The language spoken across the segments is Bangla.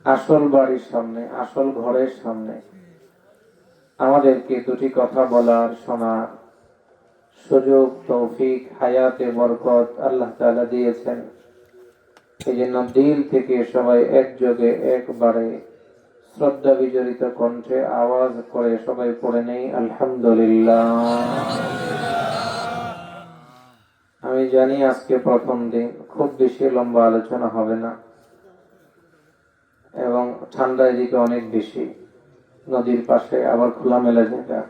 আসল বাড়ির সামনে, আসল ঘরের সামনে আমাদেরকে দুটি কথা বলার, শোনার সুযোগ, তৌফিক, হায়াতে বরকত আল্লাহ তাআলা দিয়েছেন। এই জন্য দিল থেকে সবাই একযোগে একবারে শ্রদ্ধা বিজড়িত কণ্ঠে আওয়াজ করে সবাই পড়ে নেই আলহামদুলিল্লাহ। আমি জানি আজকে প্রথম দিন, খুব বেশি লম্বা আলোচনা হবে না, এবং ঠান্ডা এদিকে অনেক বেশি, নদীর পাশে আবার খোলামেলা জায়গা,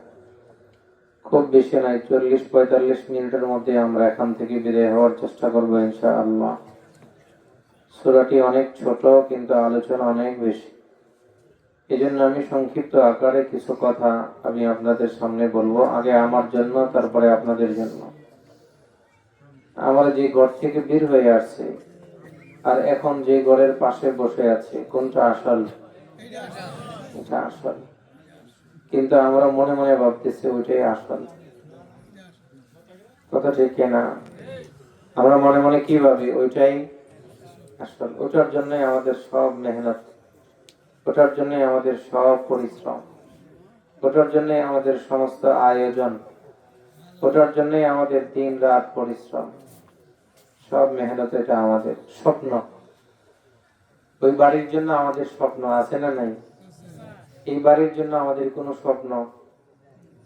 খুব বেশি নাই, 40-45 মিনিটের মধ্যে আমরা এখান থেকে বিদায় হওয়ার চেষ্টা করবো ইনশাআল্লাহ। সূরাটি অনেক ছোট কিন্তু আলোচনা অনেক বেশি, এই জন্য আমি সংক্ষিপ্ত আকারে কিছু কথা আমি আপনাদের সামনে বলবো, আগে আমার জন্য, তারপরে আপনাদের জন্য। আমরা যে ঘর থেকে বের হয়ে আসছি আর এখন যে ঘরের পাশে বসে আছি, কোনটা আসল? এটা আসল, কিন্তু আমরা মনে মনে ভাবতেছি ওইটাই আসল। কথা ঠিক কিনা? আমরা মনে মনে কি ভাবি? ওইটাই আসল। ওটার জন্য আমাদের সব মেহনত, ওটার জন্য আমাদের সব পরিশ্রম, ওটার জন্য আমাদের সমস্ত আয়োজন, ওটার জন্য আমাদের দিন রাত পরিশ্রম, সব মেহনত। এটা আমাদের স্বপ্ন। ওই বাড়ির জন্য আমাদের স্বপ্ন আছে না নাই? এই বাড়ির জন্য আমাদের কোনো স্বপ্ন?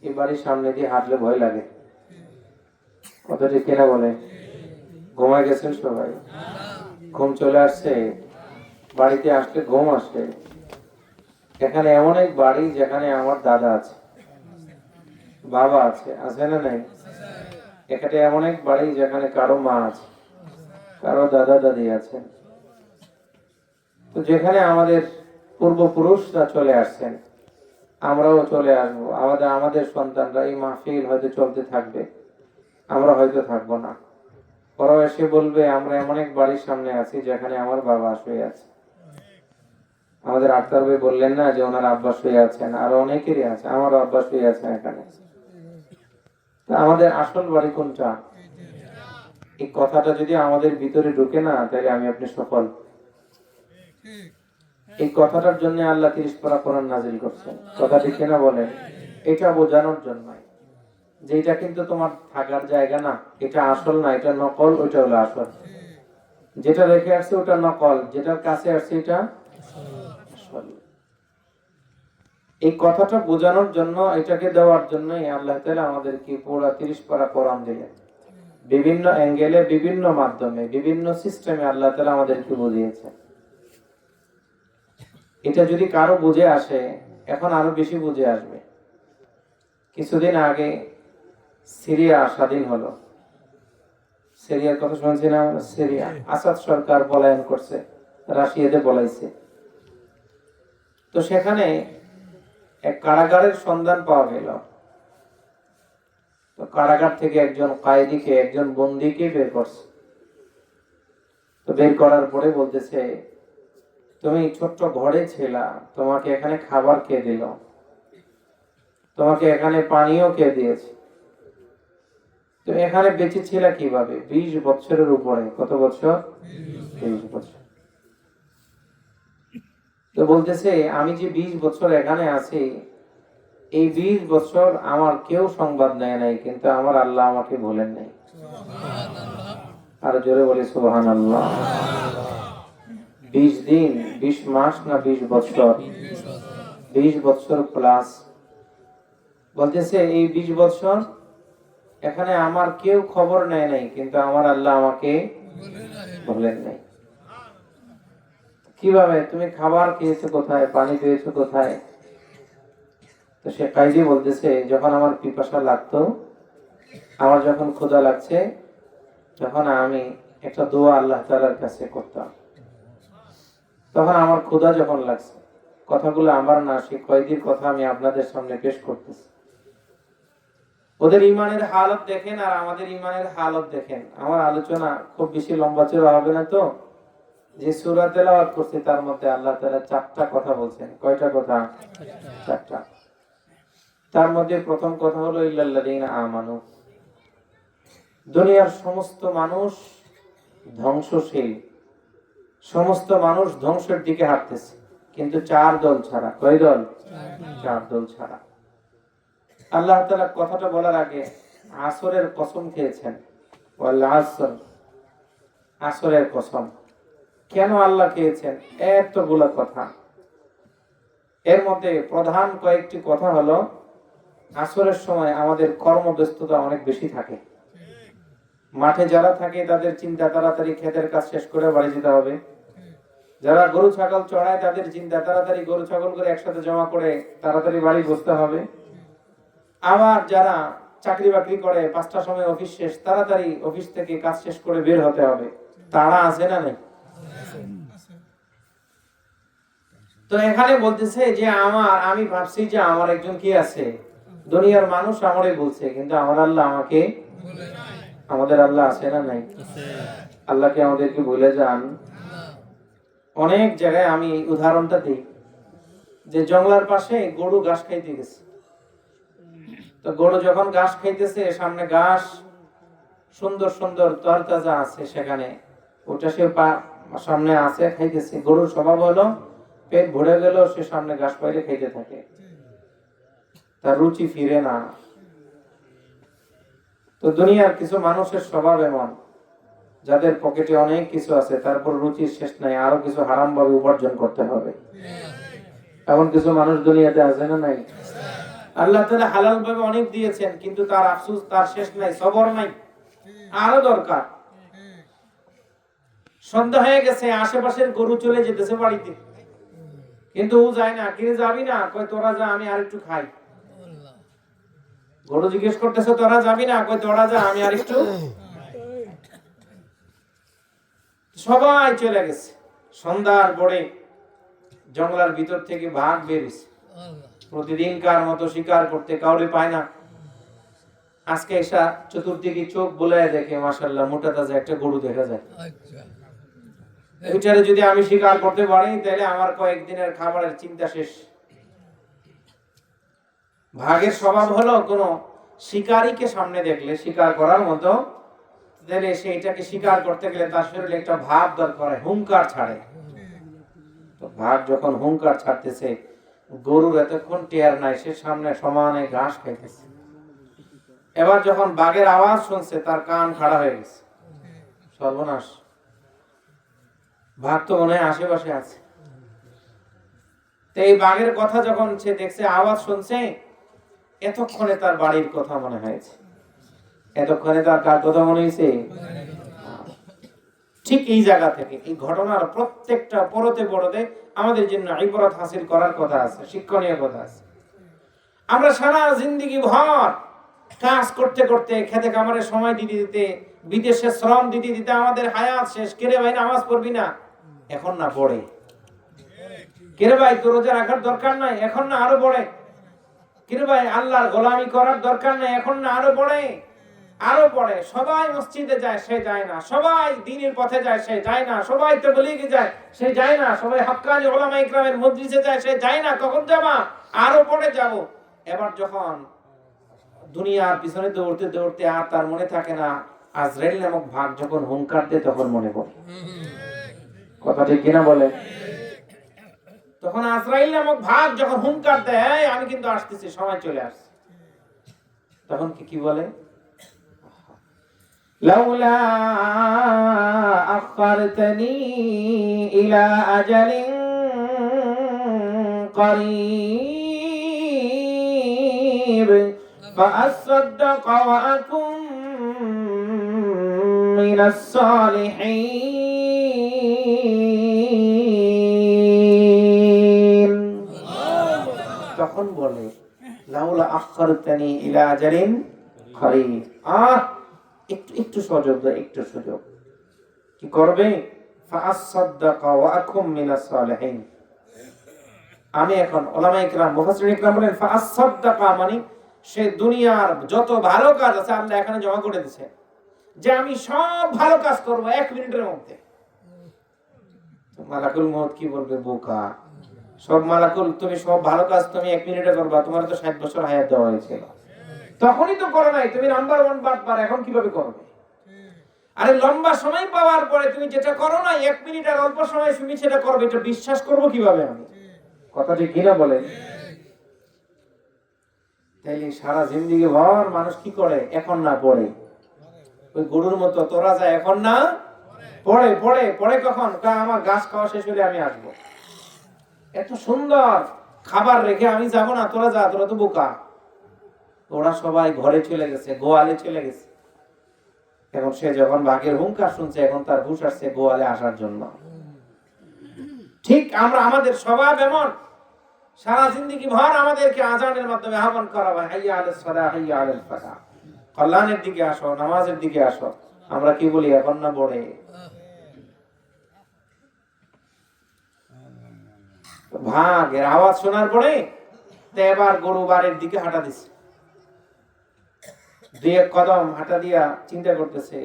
এই বাড়ির সামনে দিয়ে হাঁটলে ভয় লাগে। কথা ঠিক কিনা বলে? ঘুমায় গেছেন সবাই? ঘুম চলে আসছে? বাড়িতে আসলে ঘুম আসে। এখানে এমন এক বাড়ি যেখানে আমার দাদা আছে, বাবা আছে, আছে না নাই? এখানে এমন এক বাড়ি যেখানে কারো মা আছে, কারো দাদা দাদি আছে। তো যেখানে আমাদের পূর্বপুরুষরা চলে আসছেন, আমরাও চলে আসবো। আমাদের সন্তানরা এই মাহফিল হয়তো চলতে থাকবে, আমরা হয়তো থাকবো না। ওরাও এসে বলবে আমরা এমন এক বাড়ির সামনে আছি যেখানে আমার বাবা শুয়ে আছে। আমাদের আক্তার ভাই বললেন না যে ওনার আব্বা শুয়ে আছেন, আর অনেকেরই আছে, আমার আব্বা শুয়ে আছেন এখানে। আমাদের আসল বাড়ি কোনটা? এই কথাটা যদি আমাদের ভিতরে ঢুকে না, তাহলে আমি আপনি সফল। এই কথাটার জন্য আল্লাহ 30 পারা কোরআন নাজিল করছেন। কথা ঠিক কিনা বলেন? এটা বোঝানোর জন্য যে এটা কিন্তু তোমার থাকার জায়গা না, এটা আসল না, এটা নকল। ওইটা হলো আসল। যেটা রেখে আসছে ওটা নকল, যেটার কাছে আসছে এটা আসল। এই কথাটা বোঝানোর জন্য, এটাকে দেওয়ার জন্যই আল্লাহ তাআলা আমাদেরকে পুরো 30 পারা কোরআন দিলেন। বিভিন্ন অ্যাঙ্গেলে, বিভিন্ন মাধ্যমে, বিভিন্ন সিস্টেমে আল্লাহ তাআলা আমাদেরকে বুঝিয়েছেন। এটা যদি কারো বুঝে আসে, এখন আরো বেশি বুঝে আসবে। কিছুদিন আগে সিরিয়া স্বাধীন হলো। সিরিয়ার কথা শুনছেন? সিরিয়া আসাদ সরকার পলায়ন করছে, রাশিয়াতে পলাইছে। তো সেখানে এক কারাগারের সন্ধান পাওয়া গেল। তো কারাগার থেকে একজন কয়েদিকে, একজন বন্দীকে বের করছে। তো বের করার পরে বলতেছে, তুমি ছোট্ট ঘরে ছিলা, তোমাকে এখানে খাবার কে দিল? তোমাকে এখানে পানিও কে দিয়েছে? তুমি এখানে বেঁচে ছিলা কিভাবে? 20 বছরের উপরে। কত বছর? 20 বছর। তো বলতেছে, আমি যে 20 বছর এখানে আছি, এই 20 বছর আমার কেউ সংবাদ নেয় নাই, কিন্তু আমার আল্লাহ আমাকে ভুলেন নাই। আর জোরে বলি সুবহানাল্লাহ। 20 দিন, 20 মাস না 20 বছর? 20 বছর প্লাস। বলতেছে এই 20 বছর এখানে আমার কেউ খবর নেয় নাই, কিন্তু আমার আল্লাহ আমাকে ভুলেন নাই। কিভাবে? তুমি খাবার খেয়েছো কোথায়? পানি পেয়েছো কোথায়? তো সে কাইদি বলতেছে, যখন আমার পিপাসা লাগতো, আমার যখন ক্ষুধা লাগছে, তখন আমি একটা দোয়া আল্লাহ তাআলার কাছে করতাম। তখন আমার ক্ষুধা যখন লাগছে, কথাগুলো আমার না, সে কয়েদির কথা আমি আপনাদের সামনে পেশ করতেছি। ওদের ইমানের হালত দেখেন আর আমাদের ইমানের হালত দেখেন। আমার আলোচনা খুব বেশি লম্বা চড়া হবে না। তো যে সূরা তেলাওয়াত করছি তার মধ্যে আল্লাহ তাআলা 4টা কথা বলছেন। কয়টা কথা? 4টা। তার মধ্যে প্রথম কথা হলো ইল্লাল্লাযীনা আমানু। দুনিয়ার সমস্ত মানুষ ধ্বংসশীল, সমস্ত মানুষ ধ্বংসের দিকে হাঁটতেছে, কিন্তু 4 দল ছাড়া। কয় দল? 4 দল ছাড়া। আল্লাহ তাআলা কথাটা বলার আগে আসরের কসম খেয়েছেন, ওয়াল আসর, আসরের কসম। কেন আল্লাহ খেয়েছেন? এতগুলা কথা, এর মধ্যে প্রধান কয়েকটি কথা হলো, আসরের সময় আমাদের কর্মব্যস্ততা অনেক বেশি থাকে। মাঠে যারা থাকে তাদের চিন্তা তাড়াতাড়ি ক্ষেতের কাজ শেষ করে বাড়ি যেতে হবে। যারা গরু ছাগল চড়ায় তাদের চিন্তা তাড়াতাড়ি গরু ছাগল করে একসাথে জমা করে তাড়াতাড়ি বাড়ি বসতে হবে। আবার যারা চাকরি বাকরি করে 5টার সময় অফিস শেষ, তাড়াতাড়ি অফিস থেকে কাজ শেষ করে বের হতে হবে। তাড়া আছে না নেই? তো এখানে বলতেছে যে আমি ভাবছি যে আমার একজন কি আছে, দুনিয়ার মানুষ আমারই বলছে, কিন্তু আমার আল্লাহ আমাকে বলে নাই। আমাদের আল্লাহ আছে না নাই? আল্লাহকে আমাদেরকে বলে যান। অনেক জায়গায় আমি উদাহরণটা দিই যে জঙ্গলার পাশে গরু ঘাস খাইতে গেছে। তো গরু যখন ঘাস খাইতেছে, সামনে ঘাস সুন্দর সুন্দর তরতাজা আছে, সেখানে ওটা সে সামনে আছে খাইতেছে। গরুর স্বভাব হলো পেট ভরে গেল সে সামনে ঘাস পাইলে খাইতে থাকে, তার রুচি ফিরে না। তো দুনিয়ার কিছু মানুষের স্বভাব এমন, যাদের পকেটে অনেক কিছু আছে, তারপর রুচির শেষ নাই, আরো কিছু হারাম ভাবে উপার্জন করতে হবে। এমন কিছু মানুষ দুনিয়াতে আছে না নাই? আল্লাহ তাআলা হালাল ভাবে অনেক দিয়েছেন, কিন্তু তার আফসোস, তার শেষ নাই, সবর নাই, আরো দরকার। সন্ধ্যা হয়ে গেছে, আশেপাশের গরু চলে যেতেছে বাড়িতে, কিন্তু ও যায় না। কিরে যাবি না? কয় তোরা যা, আমি আরেকটু খাই। গরু জিজ্ঞেস করতেছে তোরা যাবি না? কয় তোরা যা, আমি আরেকটু। সবাই চলে গেছে। সন্ধ্যার পরে জঙ্গলার ভিতর থেকে বাঘ বেরিয়েছে, প্রতিদিনকার মতো শিকার করতে, কাউরে পায় না। আজকে এসা চতুর্দিকে চোখ বুলায় দেখে, মাশাআল্লাহ মোটা তাজা একটা গরু দেখা যায়। ওইটারে যদি আমি শিকার করতে পারি, তাহলে আমার কয়েকদিনের খাবারের চিন্তা শেষ। ভাগের স্বভাব হলো কোন শিকারীকে সামনে দেখলে শিকার করার মতো, তাহলে সেইটাকে শিকার করতে গেলে তার শরীরে একটা ভাব দরকার, হুঙ্কার ছাড়ে। তো ভাগ যখন হুঙ্কার ছাড়তেছে, গরুর এতক্ষণ টেয়ার নাই, সে সামনে সমানে ঘাস খাইতেছে। এবার যখন বাঘের আওয়াজ শুনছে, তার কান খাড়া হয়ে গেছে। সর্বনাশ, বাঘ তো মনে হয় আশেপাশে আছে। তো এই বাঘের কথা যখন সে দেখছে, আওয়াজ শুনছে, এতক্ষণে তার বাড়ির কথা মনে হয়েছে। এতক্ষণে তার কার কথা মনে হয়েছে? ঠিক এই জায়গা থেকে এই ঘটনার প্রত্যেকটা পরতে পরতে আমাদের জন্য ইবরত হাসিল করার কথা আছে, শিক্ষণীয় কথা আছে। আমরা সারা জিন্দেগি ভর কাজ করতে করতে, খেতে কামারে সময় দিতে দিতে, বিদেশে শ্রম দিতে দিতে আমাদের হায়াত শেষ। কেরে ভাই নামাজ পড়বি না? এখন না পড়ে। কেরে ভাই তোর রোজা রাখার দরকার নাই? এখন না আরো পড়ে। কেরে ভাই আল্লাহর গোলামি করার দরকার নাই? এখন না আরো পড়ে, আরো পড়ে। সবাই মসজিদে যায়, সে যায় না। সবাই দ্বীনের পথে যায়, সে যায় না। সবাই তাবলীগে যায়, সে যায় না। সবাই হক্কানি উলামা ইকরামের মজলিসে যায়, সে যায় না। কখন যাবা? আরো পড়ে যাব। এবার যখন দুনিয়ার পিছনে দৌড়তে দৌড়তে আর তার মনে থাকে না, আজরাইল নামক ভাগ যখন হুঙ্কার দেয়, তখন মনে পড়ে। কথা ঠিক কিনা বলে? তখন আজরাইল নামক ভাগ যখন হুঙ্কার দেয়, আমি কিন্তু আসতেছি, সময় চলে আসছে, তখন কি বলে? লাউলা আখারতানি ইলা আজালিন করিব فأصدق وأكن من الصالحين। তখন বলে লাউলা আখারতানি ইলা আজালিন করিব, একটু সুযোগ দাও, একটু সুযোগ। কি করবে? ফাআসাদদাকা ওয়া আকুম মিনাস সালিহিন। আমি এখন উলামায়ে কিরাম, মুফাসসিরিন কিরাম বলেন ফাআসাদদাকা মানে সে দুনিয়ার যত ভালো কাজ আছে আল্লাহ এখানে জমা করে দিয়েছে, যে আমি সব ভালো কাজ করব 1 মিনিটের মধ্যে। মালাকুল মউত কি বলবে? বোকা। সব মালাকুল, তুমি সব ভালো কাজ তুমি 1 মিনিটে করবা? তোমার তো 60 বছর হায়াত দেওয়া হয়েছিল, তখনই তো করো নাই। তুমি নাম্বার 1 বাটপার, এখন কিভাবে করবে? আরে লম্বা সময় পাওয়ার পরে তুমি যেটা করো না 1 মিনিট আর অল্প সময় তুমি সেটা করবে, এটা বিশ্বাস করবো কিভাবে আমি? কথা ঠিক কিনা বলেন? তাইলে সারা জিন্দেগি ভর মানুষ কি করে? এখন না পড়ে। ওই গরুর মতো তোরা যায় এখন না পড়ে। পড়ে পড়ে কখন? আমার গাছ খাওয়া শেষ হলে আমি আসবো। এত সুন্দর খাবার রেখে আমি যাব না, তোরা যা, তোরা তো বোকা। ওরা সবাই ঘরে চলে গেছে, গোয়ালে চলে গেছে। এখন সে যখন বাঘের হুঙ্কার শুনছে, এখন তার হুঁশ আসছে গোয়ালে আসার জন্য। ঠিক আমরা আমাদের স্বভাব এমন, সারা জিন্দেগি ভর আমাদেরকে আজানের মাধ্যমে আহ্বান করা হয়, হাইয়া আলাস সালাহ, হাইয়া আলাল ফালাহ, কল্যাণের দিকে আসো, নামাজের দিকে আসো। আমরা কি বলি? এখন না পড়ে। ভাগের আওয়াজ শোনার পরে এবার গরু বাড়ির দিকে হাঁটা দিছে। 2-1 কদম হাঁটা দিয়া চিন্তা করতেছে,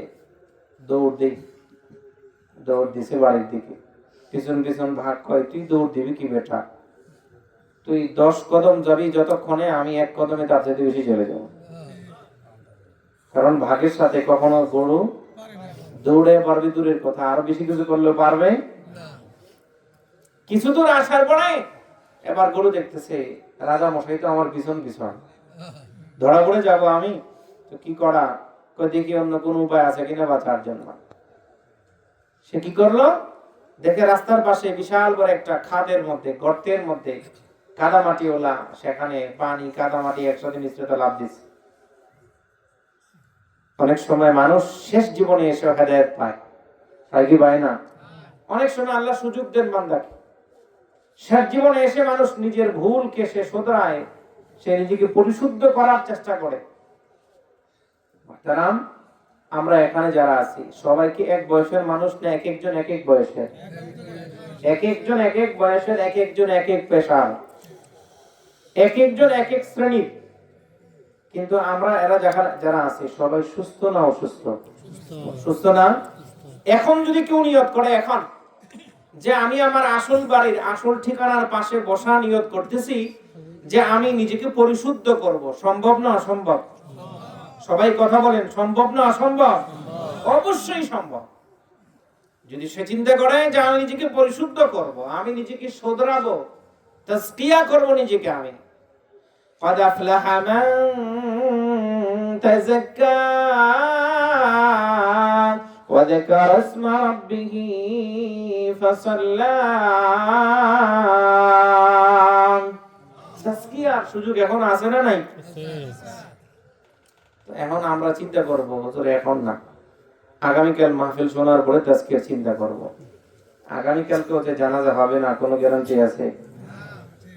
দৌড় দিছে বাড়ির দিকে। পিছন পিছন ভাগ কয়, তুই দৌড় দিবি কি বেটা? তুই 10 কদম যাবি, যতক্ষণে আমি 1 কদমে তার চাইতে বেশি চলে যাব। কারণ ভাগের সাথে কখনো গরু দৌড়ে পারবে দূরের কথা, আরো বেশি কিছু করলেও পারবে। কিছু দূর আসার পরে এবার গরু দেখতেছে রাজা মশাই তো আমার পিছন পিছন, ধরা পড়ে যাব আমি, তো কি করা? দেখি অন্য কোন উপায় আছে কিনা বাঁচার জন্য। সে কি করলো? দেখে রাস্তার পাশে বিশাল বড় একটা খাদের মধ্যে, গর্তের মধ্যে কাদামাটি ওলা, সেখানে পানি কাদামাটি একসাথে মিশ্রিত লাভ দিচ্ছে। অনেক সময় মানুষ শেষ জীবনে এসে হেদায়েত পায়, তাই কি পায় না? অনেক সময় আল্লাহ সুযোগ দেন বান্দাকে। শেষ জীবনে এসে মানুষ নিজের ভুলকে সে শোধরায়, সে নিজেকে পরিশুদ্ধ করার চেষ্টা করে। মাহতারাম, আমরা এখানে যারা আছি সবাইকে এক বয়সের মানুষ না, এক একজন এক এক বয়সের, এক একজন এক এক বয়সের, এক একজন এক এক পেশার, এক একজন এক এক শ্রেণীর। কিন্তু আমরা এরা যারা আছি সবাই সুস্থ না অসুস্থ? সুস্থ না? এখন যদি কেউ নিয়ত করে এখন যে আমি আমার আসল বাড়ির আসল ঠিকানার পাশে বসা নিয়ত করতেছি যে আমি নিজেকে পরিশুদ্ধ করব, সম্ভব না অসম্ভব? সবাই কথা বলেন, সম্ভব না অসম্ভব? অবশ্যই সম্ভব। যদি সে চিন্তা করে যে আমি নিজেকে পরিশুদ্ধ করব, আমি নিজেকে শোধরাবো, তাজকিয়া করব নিজেকে, আমি قد أفلح من تزكى وذكر اسم ربه فصلى। তাজকিয়ার সুযোগ এখন আছে না নাই? এখন আমরা চিন্তা করব, হুজুর এখন না, আগামীকাল মাহফিল শোনার পরে তাজকিয়ার চিন্তা করব। আগামীকালকে যে জানাজা হবে না, কোনো গ্যারান্টি আছে?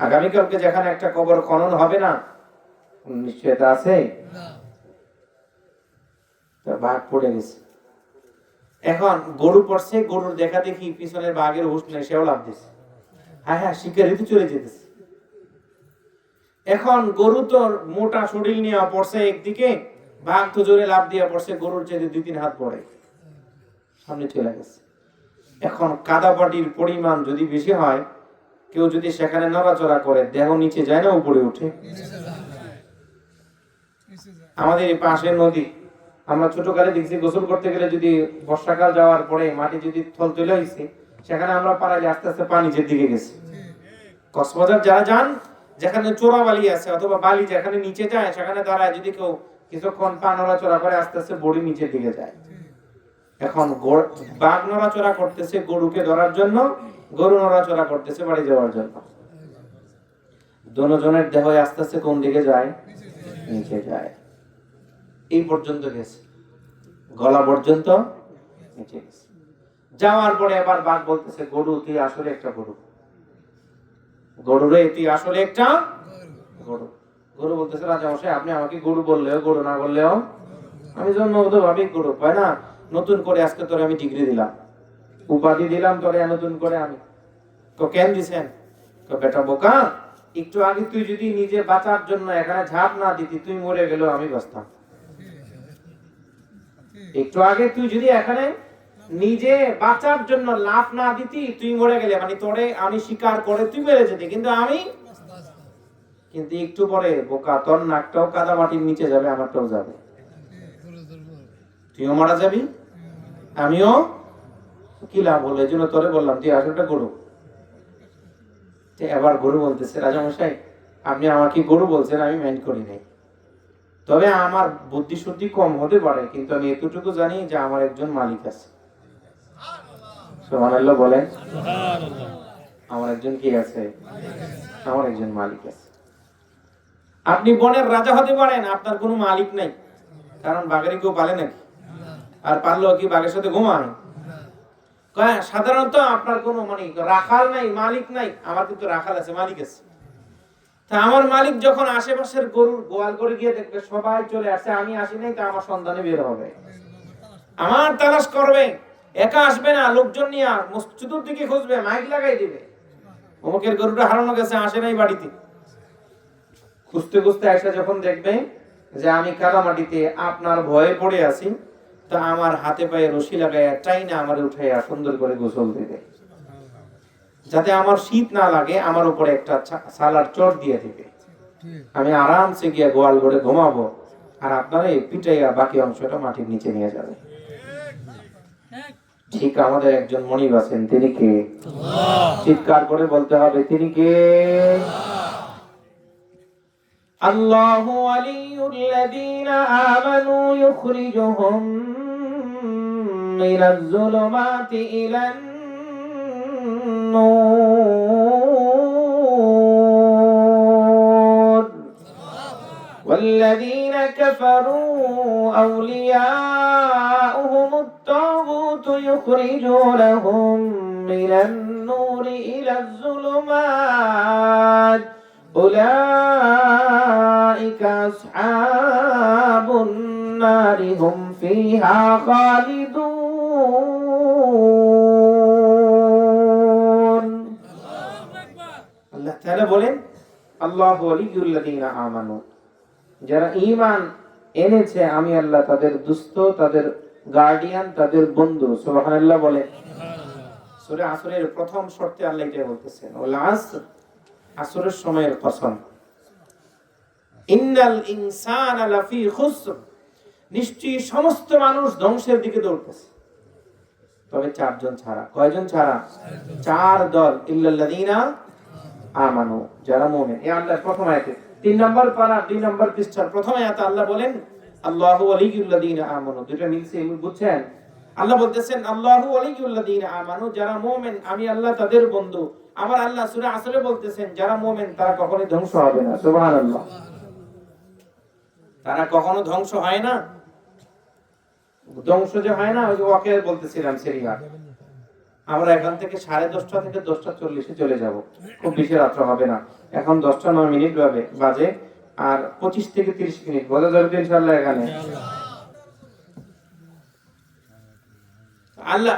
আগামীকালকে যেখানে একটা কবর খনন হবে না, নিশ্চয়তা আছে? বাঘ পড়ে গেছে, এখন গরু পড়ছে, গরুর দেখা দেখি পিছনের বাঘের হুঁশ নেই, সেও লাভ দিছে। হ্যাঁ, শিকারি তো চলে যেতেছে। এখন গরু তো মোটা শরীর নিয়ে পড়ছে একদিকে, বাঘ তো জোরে লাভ দিয়ে পড়ছে, গরুর চেয়ে 2-3 হাত পড়ে সামনে চলে গেছে। এখন কাদাপাটির পরিমাণ যদি বেশি হয়, কেউ যদি সেখানে নড়াচড়া করে, দেহ নিচে যায় না উপরে উঠে? আমাদের এই পাশে নদী, আমরা ছোটকালে দেখছি গোসল করতে গেলে যদি বর্ষাকাল যাওয়ার পরে মাটি যদি থলথলে হয়েছে, সেখানে আমরা পাড়ায় আস্তে আস্তে পানি নিচের দিকে গেছে। কক্সবাজার যারা যান, যেখানে চোরা বালি আছে অথবা বালি যেখানে নিচে যায়, সেখানে দাঁড়ায় যদি কেউ কিছুক্ষণ পা নড়াচড়া করে, আস্তে আস্তে বডি নিচের দিকে যায়। এখন বাঘ নড়াচড়া করতেছে গরুকে ধরার জন্য, গরু নড়াচড়া করতেছে বাড়ি যাওয়ার জন্য। দুজনের দেহ আস্তে আস্তে কোন দিকে যায়? নিচে যায়। এই পর্যন্ত গেছে, গলা পর্যন্ত নিচে গেছে। যাওয়ার পরে এবার বাঘ বলতেছে, গরু তুই আসলে একটা গরু, গরু রে তুই আসলে একটা গরু। গরু বলতেছে, রাজা মশাই আপনি আমাকে গরু বললেও গরু, না বললেও আমি জন্মগত ভাবে গরু, হয় না? নতুন করে আজকে তোরে আমি ডিগ্রি দিলাম, উপাধি দিলাম তোরে নতুন করে। আমি তো কেন দিছেন? তো বেটা বোকা, একটু আগে তুই যদি নিজে বাঁচার জন্য এখানে ঝাঁপ না দিতি, তুই মরে গেলেও আমি বাঁচতাম। একটু আগে তুই যদি এখানে নিজে বাঁচার জন্য লাফ না দিতি, তুই মরে গেলে, মানে তোরে আমি স্বীকার করে তুই মেরে যেতি, কিন্তু আমি, কিন্তু একটু পরে বোকা তোর নাকটাও কাদা মাটির নিচে যাবে, আমারটাও যাবে, তুইও মারা যাবি, আমিও কি লাভ হলো, এই জন্য তোরে বললাম তুই আসলটা গরু। এবার গরু বলতেছে, রাজামশাই আপনি আমাকে গরু বলছেন, আমি মাইন্ড করি নাই, তবে আমার বুদ্ধি শুদ্ধি কম হতে পারে, কিন্তু আমি এতটুকু জানি যে আমার একজন মালিক আছে। সুবহানাল্লাহ বলেন। আমার একজন কি আছে? আমার একজন মালিক আছে। আপনি বনের রাজা হতে পারেন, আপনার কোনো মালিক নাই, কারণ বাঘের কেউ পালে নাকি? আর পারলেও কি বাঘের সাথে ঘুমায়? সাধারণত আপনার কোনো মানে রাখাল নাই, মালিক নাই। আমার কিন্তু রাখাল আছে, মালিক আছে। তা আমার মালিক যখন আশেপাশের গরুর গোয়াল করে গিয়ে দেখবে সবাই চলে আসছে, আমি আসি নাই, তা আমার সন্তানে বের হবে, আমার তালাশ করবে, একা আসবে না, লোকজন নিয়ে চতুর্দিকে খুঁজবে, মাইক লাগাই দিবে, অমুকের গরুটা হারানো গেছে, আসে নাই বাড়িতে। খুঁজতে খুঁজতে এসে যখন দেখবে যে আমি কাদামাটিতে আপনার ভয়ে পড়ে আছি, তো আমার হাতে পায়ে রশি লাগাইয়া টাইনা আমার উঠাইয়া সুন্দর করে গোসল দিবে, যাতে আমার শীত না লাগে, আমার উপরে একটা সালার চট দিয়ে দিবে, আমি আরামসে গিয়ে গোয়াল ঘরে ঘুমাবো, আর আপনারা এই পিটাইয়া বাকি অংশটা মাটির নিচে নিয়ে যাবে। ঠিক আমাদের একজন মনিব আছেন, তিনি কে? চিৎকার করে বলতে হবে, তিনি কে? আল্লাহু ওয়ালিয়ুল্লাযীনা আমানু ইউখরিজুহুম মিনাজ যুলুমাতি ইলান নূর ওয়াল্লাযীনা কাফারু আউলিয়াউহুমুত তাগুতু ইউখরিজুনাহুম মিনান নূরি ইলাজ যুলুমাত أولئك أصحاب النار هم فيها خالدون আল্লাহ তাআলা বলেন আল্লাহু ওয়ালিয়ুল্লাযীনা আমানু, যারা ঈমান এনেছে আমি আল্লাহ তাদের দুস্থ, তাদের গার্ডিয়ান, তাদের বন্ধু। সুবহানাল্লাহ বলেন। সূরা আসরের প্রথম শর্তে আল্লাহ এটা বলতেছেন, ওয়াল আসর, আসরের সময়ের কসম, ইন্নাল ইনসানা লাফি খুসর, নিশ্চয়ই সমস্ত মানুষ ধ্বংসের দিকে দৌড়তেছে, তবে চারজন ছাড়া। কয়জন ছাড়া? চার দল, ইল্লাল্লাযীনা আমানু, যারা মুমিন। এই আল্লাহর প্রথম আয়াতে 3 নম্বর পারা 2 নম্বর পৃষ্ঠার প্রথম আয়াতে আল্লাহ বলেন আল্লাহু ওয়ালিয়ুল্লাযীনা আমানু। দুটো মিলছে, বুঝছেন? আল্লাহ বলতেছেন আল্লাহু ওয়ালিয়ুল্লাযীনা আমানু, যারা মুমিন আমি আল্লাহ তাদের বন্ধু। আবার আল্লাহ সূরা আসরে বলতেছেন যারা মুমিন তারা কখনোই ধ্বংস হবে না। সুবহানাল্লাহ, তারা কখনো ধ্বংস হয় না। ধ্বংস যে হয় না, ওই যে ওয়াকে বলতেছিলাম সিরিয়া, আমরা এখান থেকে 10:30 থেকে 10:40 চলে যাব, খুব বেশি রাত্র হবে না। এখন 10:09 বাজে, আর 25 থেকে 30 মিনিট বোঝা যাবে ইনশাআল্লাহ। এখানে আল্লাহ